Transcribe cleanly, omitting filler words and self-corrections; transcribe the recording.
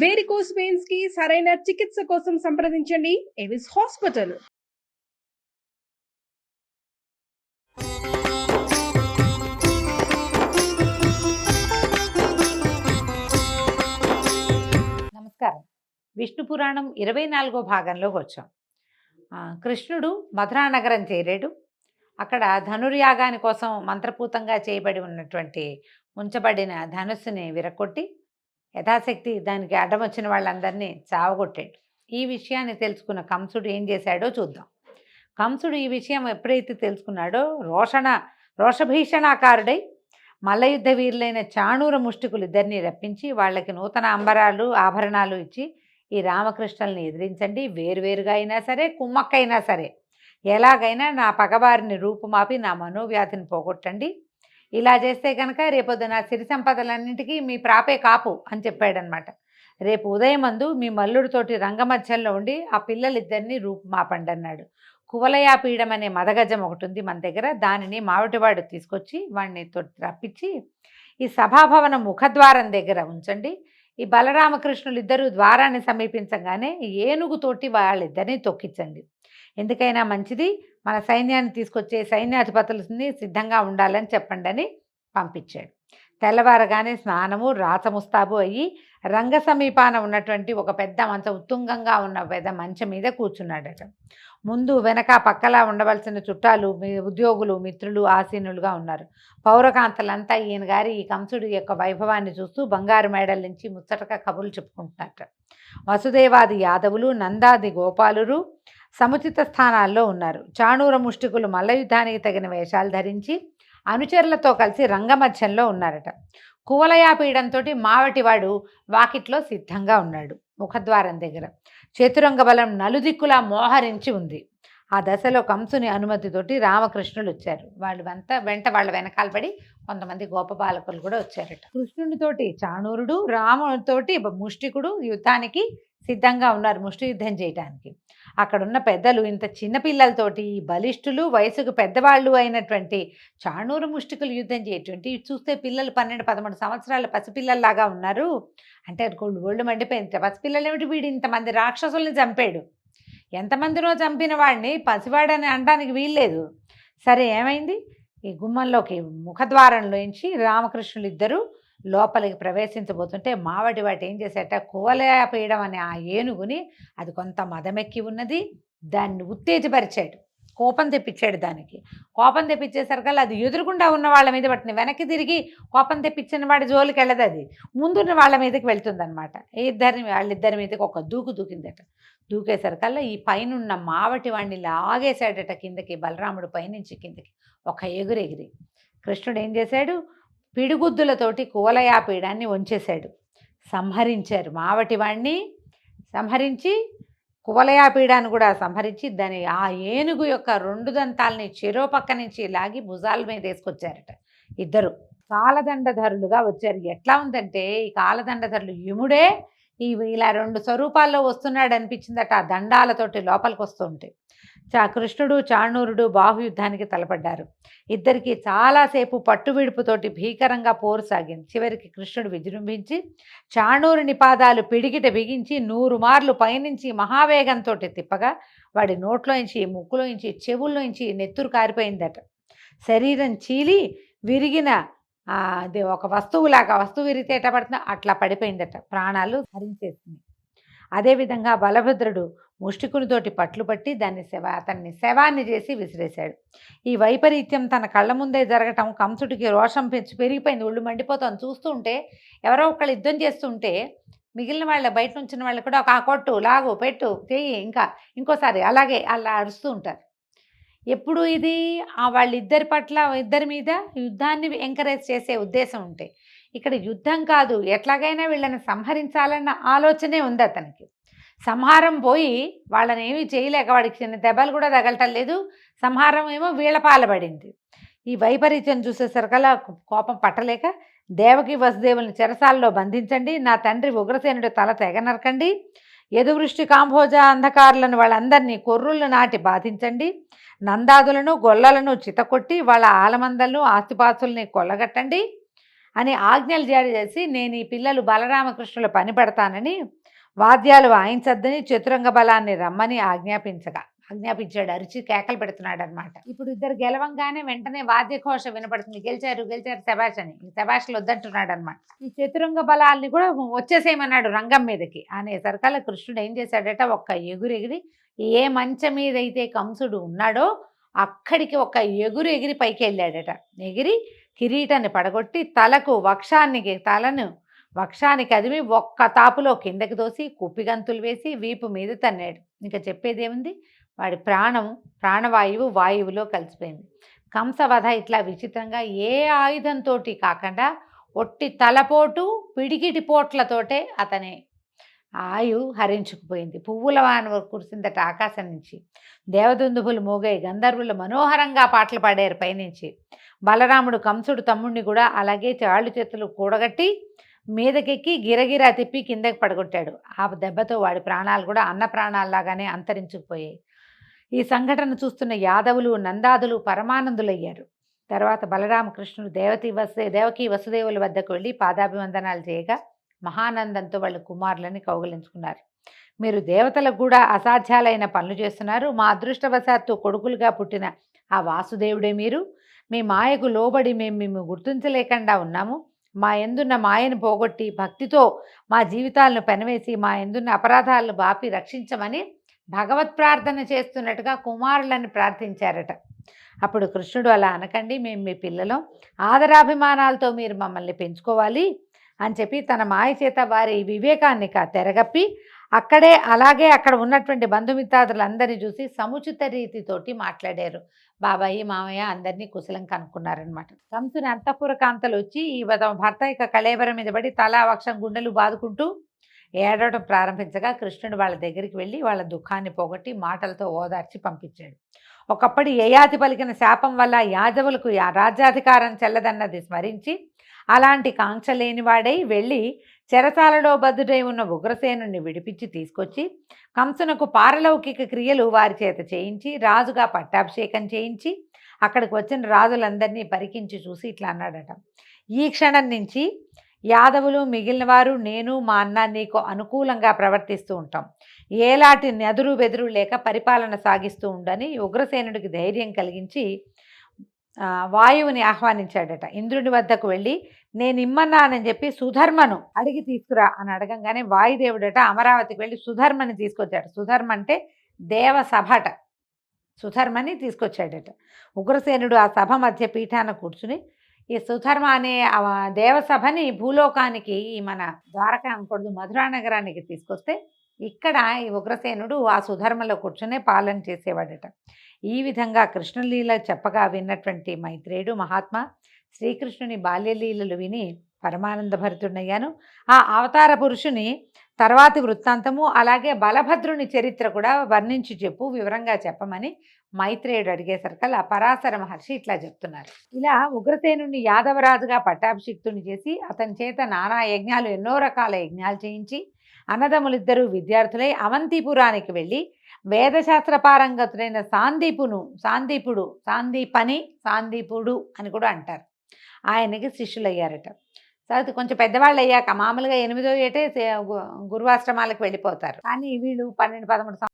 Varicose veins కి సరైన చికిత్స కోసం సంప్రదించండి ఎవిస్ హాస్పిటల్. నమస్కారం. విష్ణు పురాణం 24వ భాగంలోకి వచ్చాం. కృష్ణుడు మధురానగరం చేరాడు. అక్కడ ధనుర్యాగాని కోసం మంత్రపూతంగా చేయబడి ఉన్నటువంటి ఉంచబడిన ధనుస్సుని విరగొట్టి యథాశక్తి దానికి అడ్డం వచ్చిన వాళ్ళందరినీ చావగొట్టాడు. ఈ విషయాన్ని తెలుసుకున్న కంసుడు ఏం చేశాడో చూద్దాం. కంసుడు ఈ విషయం ఎప్పుడైతే తెలుసుకున్నాడో రోషభీషణాకారుడై మల్లయుద్ధ వీరులైన చాణూర ముష్టికులు ఇద్దరిని రప్పించి వాళ్ళకి నూతన అంబరాలు ఆభరణాలు ఇచ్చి ఈ రామకృష్ణుల్ని ఎదిరించండి, వేరువేరుగా అయినా సరే కుమ్మక్కైనా సరే ఎలాగైనా నా పగవారిని రూపుమాపి నా మనోవ్యాధిని పోగొట్టండి, ఇలా చేస్తే కనుక రేపొద్దున సిరి సంపదలన్నింటికీ మీ ప్రాపే కాపు అని చెప్పాడనమాట. రేపు ఉదయమందు మీ మల్లుడితోటి రంగమధ్యంలో ఉండి ఆ పిల్లలిద్దరినీ రూపుమాపండి అన్నాడు. కువలయాపీఠం అనే మదగజం ఒకటి ఉంది మన దగ్గర, దానిని మావిటివాడు తీసుకొచ్చి వాడిని రప్పించి ఈ సభాభవనం ముఖద్వారం దగ్గర ఉంచండి. ఈ బలరామకృష్ణులు ఇద్దరు ద్వారాన్ని సమీపించగానే ఏనుగుతోటి వాళ్ళిద్దరిని తొక్కించండి. ఎందుకైనా మంచిది, మన సైన్యాన్ని తీసుకొచ్చే సైన్యాధిపతులని సిద్ధంగా ఉండాలని చెప్పండి అని పంపించాడు. తెల్లవారగానే స్నానము రాచముస్తాబు అయ్యి రంగ సమీపాన ఉన్నటువంటి ఒక పెద్ద మంచం, ఉత్తుంగంగా ఉన్న పెద్ద మంచం మీద కూర్చున్నాడట. ముందు వెనక పక్కలా ఉండవలసిన చుట్టాలు, ఉద్యోగులు, మిత్రులు ఆసీనులుగా ఉన్నారు. పౌరకాంతలంతా ఈయన గారి ఈ కంసుడి యొక్క వైభవాన్ని చూస్తూ బంగారు మేడల నుంచి ముచ్చటగా కబుర్లు చెప్పుకుంటున్నట్ట. వసుదేవాది యాదవులు, నందాది గోపాలురు సముచిత స్థానాల్లో ఉన్నారు. చాణూర ముష్టికులు మల్లయుద్ధానికి తగిన వేషాలు ధరించి అనుచరులతో కలిసి రంగమధ్యంలో ఉన్నారట. కువలయాపీడంతో మావటివాడు వాకిట్లో సిద్ధంగా ఉన్నాడు. ముఖద్వారం దగ్గర చతురంగ బలం నలుదిక్కులా మోహరించి ఉంది. ఆ దశలో కంసుని అనుమతితోటి రామకృష్ణులు వచ్చారు. వాళ్ళు వెంట వాళ్ళ వెనకాల పడి కొంతమంది గోపబాలకులు కూడా వచ్చారట. కృష్ణునితోటి చాణూరుడు, రాముడితోటి ముష్టికుడు యుద్ధానికి సిద్ధంగా ఉన్నారు, ముష్టి యుద్ధం చేయటానికి. అక్కడున్న పెద్దలు ఇంత చిన్నపిల్లలతోటి బలిష్ఠులు, వయసుకు పెద్దవాళ్ళు అయినటువంటి చాణూరు ముష్టికులు యుద్ధం చేయటువంటి చూస్తే పిల్లలు 12-13 సంవత్సరాల పసిపిల్లల్లాగా ఉన్నారు. అంటే ఒళ్ళు మండిపోయింది. పసిపిల్లలు ఏమిటి, వీడు ఇంతమంది రాక్షసుల్ని చంపాడు, ఎంతమందినో చంపిన వాడిని పసివాడని అనడానికి వీల్లేదు. సరే ఏమైంది, ఈ గుమ్మంలోకి ముఖద్వారంలోంచి రామకృష్ణులు ఇద్దరు లోపలికి ప్రవేశించబోతుంటే మావటి వాటి ఏం చేసేట, కువలయాపీఠం అనే ఆ ఏనుగుని, అది కొంత మదమెక్కి ఉన్నది, దాన్ని ఉత్తేజపరిచాడు, కోపం తెప్పించాడు. దానికి కోపం తెప్పించేసరికల్లా అది ఎదురుగుండా ఉన్న వాళ్ళ మీద పట్టిన, వెనక్కి తిరిగి కోపం తెప్పించిన వాడి జోలికి వెళ్ళదు, అది ముందున్న వాళ్ళ మీదకి వెళ్తుందనమాట. వాళ్ళిద్దరి మీదకి ఒక దూకిందట. దూకేసరికల్లా ఈ పైనున్న మావటి వాడిని లాగేశాడట కిందకి. బలరాముడు పైనుంచి కిందకి ఒక ఎగిరి కృష్ణుడు ఏం చేశాడు, పిడిగుద్దులతోటి కువలయాపీఠాన్ని వంచేశాడు. సంహరించారు మావటి వాడిని, సంహరించి కువలయాపీఠాన్ని కూడా సంహరించి దాని ఆ ఏనుగు యొక్క 2 దంతాలని చెరో పక్క నుంచి లాగి భుజాల మీద వేసుకొచ్చారట. ఇద్దరు కాలదండధరులుగా వచ్చారు. ఎట్లా ఉందంటే ఈ కాలదండధరులు యముడే ఇలా 2 స్వరూపాల్లో వస్తున్నాడు అనిపించిందట. ఆ దండాలతోటి లోపలికి వస్తుంటే కృష్ణుడు చాణూరుడు బాహుయుద్ధానికి తలపడ్డారు. ఇద్దరికి చాలాసేపు పట్టువిడుపుతోటి భీకరంగా పోరు సాగింది. చివరికి కృష్ణుడు విజృంభించి చాణూరుని పాదాలు పిడికిట బిగించి 100 మార్లు పైనుంచి మహావేగంతో తిప్పగా వాడి నోట్లోంచి, ముక్కులోంచి, చెవుల్లోంచి నెత్తురు కారిపోయిందట. శరీరం చీలి విరిగిన అది ఒక వస్తువులాగా, వస్తువు విరిగితే ఎట్లా పడుతుందో అట్లా పడిపోయిందట, ప్రాణాలు హరించేసింది. అదేవిధంగా బలభద్రుడు ముష్టికునితోటి పట్లు పట్టి అతన్ని శవాన్ని చేసి విసిరేశాడు. ఈ వైపరీత్యం తన కళ్ళ ముందే జరగటం కంసుడికి రోషం పెరిగిపోయింది. ఒళ్ళు మండిపోతాను చూస్తూ ఉంటే. ఎవరో ఒకళ్ళు యుద్ధం చేస్తుంటే మిగిలిన వాళ్ళ బయట నుంచిన వాళ్ళు కూడా ఒక కొట్టు, లాగు, పెట్టు, చెయ్యి, ఇంకోసారి అలాగే అలా అరుస్తూ ఉంటారు. ఎప్పుడు ఇది ఇద్దరి మీద యుద్ధాన్ని ఎంకరేజ్ చేసే ఉద్దేశం ఉంటే, ఇక్కడ యుద్ధం కాదు, ఎట్లాగైనా వీళ్ళని సంహరించాలన్న ఆలోచనే ఉంది అతనికి. సంహారం పోయి వాళ్ళని ఏమీ చేయలేక వాడికి చిన్న దెబ్బలు కూడా తగలటం లేదు, సంహారం ఏమో వీళ్ళ పాలబడింది. ఈ వైపరీత్యం చూసేసరికల్లా కోపం పట్టలేక దేవకి వసుదేవుల్ని చెరసాల్లో బంధించండి, నా తండ్రి ఉగ్రసేనుడి తల తెగ నరకండి, యదువృష్టి కాంభోజ అంధకారులను వాళ్ళందరినీ కొర్రుళ్ళు నాటి బాధించండి, నందాదులను గొల్లలను చితకొట్టి వాళ్ళ ఆలమందలను ఆస్తిపాస్తుల్ని కొల్లగట్టండి అని ఆజ్ఞలు జారీ చేసి నేను ఈ పిల్లలు బలరామకృష్ణుల పని పడతానని వాద్యాలు వాయించద్దని చతురంగ బలాన్ని రమ్మని ఆజ్ఞాపించాడు. అరిచి కేకలు పెడుతున్నాడు అనమాట. ఇప్పుడు ఇద్దరు గెలవంగానే వెంటనే వాద్యఘోష వినపడుతుంది. గెలిచారు శభాష్ అని. శభాష్లు వద్దంటున్నాడు అనమాట. ఈ చతురంగ బలాల్ని కూడా వచ్చేసేయమన్నాడు రంగం మీదకి అనేసరికల్లా కృష్ణుడు ఏం చేశాడట, ఒక్క ఎగురెగిరి ఏ మంచం మీద అయితే కంసుడు ఉన్నాడో అక్కడికి ఒక ఎగిరి పైకి వెళ్ళాడట. ఎగిరి కిరీటాన్ని పడగొట్టి వక్షానికి అదిమి ఒక్క తాపులో కిందకి దోసి కుప్పిగంతులు వేసి వీపు మీద తన్నాడు. ఇంకా చెప్పేదేముంది, వాడి ప్రాణవాయువు వాయువులో కలిసిపోయింది. కంసవధ ఇట్లా విచిత్రంగా ఏ ఆయుధంతో కాకుండా ఒట్టి తలపోటు పిడికిటి పోట్లతోటే అతని ఆయు హరించుకుపోయింది. పువ్వుల వాన కురిసిందట ఆకాశం నుంచి. దేవదుందుభులు మోగాయి. గంధర్వులు మనోహరంగా పాటలు పాడారు పైనుంచి. బలరాముడు కంసుడు తమ్ముడిని కూడా అలాగే చాళ్ళు చేతులు కూడగట్టి మీదకెక్కి గిరగిరా తిప్పి కిందకి పడగొట్టాడు. ఆ దెబ్బతో వాడి ప్రాణాలు కూడా అన్న ప్రాణాల్లాగానే అంతరించుకుపోయాయి. ఈ సంఘటన చూస్తున్న యాదవులు నందాదులు పరమానందులయ్యారు. తర్వాత బలరామకృష్ణుడు దేవకీ వసుదేవుల వద్దకు వెళ్ళి పాదాభివందనాలు చేయగా మహానందంతో వాళ్ళ కుమారులని కౌగిలించుకున్నారు. మీరు దేవతలకు కూడా అసాధ్యాలైన పనులు చేస్తున్నారు. మా అదృష్టవశాత్తు కొడుకులుగా పుట్టిన ఆ వాసుదేవుడే మీరు. మీ మాయకు లోబడి మేము గుర్తించలేకుండా ఉన్నాము. మా ఎందున్న మాయను పోగొట్టి భక్తితో మా జీవితాలను పెనవేసి మా ఎందున్న అపరాధాలను బాపి రక్షించమని భగవత్ ప్రార్థన చేస్తున్నట్టుగా కుమారులని ప్రార్థించారట. అప్పుడు కృష్ణుడు అలా అనకండి, మేము మీ పిల్లలం, ఆదరాభిమానాలతో మీరు మమ్మల్ని పెంచుకోవాలి అని చెప్పి తన మాయ చేత వారి వివేకాన్ని తెరగప్పి అలాగే అక్కడ ఉన్నటువంటి బంధుమిత్రాదులందరినీ చూసి సముచిత రీతితోటి మాట్లాడారు. బాబాయి మామయ్య అందరినీ కుశలం కనుక్కున్నారనమాట. కంసుని అంతఃపుర కాంతలు వచ్చి ఈ భర్త కళేబరం మీద పడి తలా వక్షం గుండెలు బాదుకుంటూ ఏడవడం ప్రారంభించగా కృష్ణుడు వాళ్ళ దగ్గరికి వెళ్ళి వాళ్ళ దుఃఖాన్ని పోగొట్టి మాటలతో ఓదార్చి పంపించాడు. ఒకప్పటి యయాతి పలికిన శాపం వల్ల యాదవులకు రాజ్యాధికారం చెల్లదన్నది స్మరించి అలాంటి కాంక్ష లేనివాడై వెళ్ళి చెరసాలలో బద్దుడై ఉన్న ఉగ్రసేనుని విడిపించి తీసుకొచ్చి కంసునకు పారలౌకిక క్రియలు వారి చేత చేయించి రాజుగా పట్టాభిషేకం చేయించి అక్కడికి వచ్చిన రాజులందరినీ పరికించి చూసి ఇట్లా అన్నాడట, ఈ క్షణం నుంచి యాదవులు మిగిలిన వారు నేను మా అన్న నీకు అనుకూలంగా ప్రవర్తిస్తూ ఉంటాం. ఏలాంటి నెదురు బెదురు లేక పరిపాలన సాగిస్తూ ఉండని ఉగ్రసేనుడికి ధైర్యం కలిగించి వాయువుని ఆహ్వానించాడట. ఇంద్రుడి వద్దకు వెళ్ళి నేను ఇమ్మన్నానని చెప్పి సుధర్మను అడిగి తీసుకురా అని అడగంగానే వాయుదేవుడట అమరావతికి వెళ్ళి సుధర్మని తీసుకొచ్చాడు. సుధర్మ అంటే దేవసభట. సుధర్మని తీసుకొచ్చాడట. ఉగ్రసేనుడు ఆ సభ మధ్య పీఠాన కూర్చుని ఈ సుధర్మ అనే దేవసభని భూలోకానికి మన ద్వారకా అనకూడదు మధురా నగరానికి తీసుకొస్తే ఇక్కడ ఈ ఉగ్రసేనుడు ఆ సుధర్మలో కూర్చునే పాలన చేసేవాడట. ఈ విధంగా కృష్ణలీల చెప్పగా విన్నటువంటి మైత్రేయుడు మహాత్మా శ్రీకృష్ణుని బాల్యలీలలు విని పరమానంద భరితుడయ్యాను. ఆ అవతార పురుషుని తర్వాతి వృత్తాంతము అలాగే బలభద్రుని చరిత్ర కూడా వర్ణించి వివరంగా చెప్పమని మైత్రేయుడు అడిగేసరికల్లా పరాశర మహర్షి ఇట్లా చెప్తున్నారు. ఇలా ఉగ్రసేనుని యాదవరాజుగా పట్టాభిషిక్తుని చేసి అతని చేత నానా యజ్ఞాలు ఎన్నో రకాల యజ్ఞాలు చేయించి అన్నదమ్ములిద్దరూ విద్యార్థులై అవంతిపురానికి వెళ్ళి వేదశాస్త్ర పారంగతుడైన సాందీపుడు అని కూడా అంటారు. ఆయనకి శిష్యులయ్యారట. తర్వాత కొంచెం పెద్దవాళ్ళు అయ్యాక మామూలుగా 8వ ఏటే గురువాశ్రమాలకు వెళ్ళిపోతారు. కానీ వీళ్ళు 12-13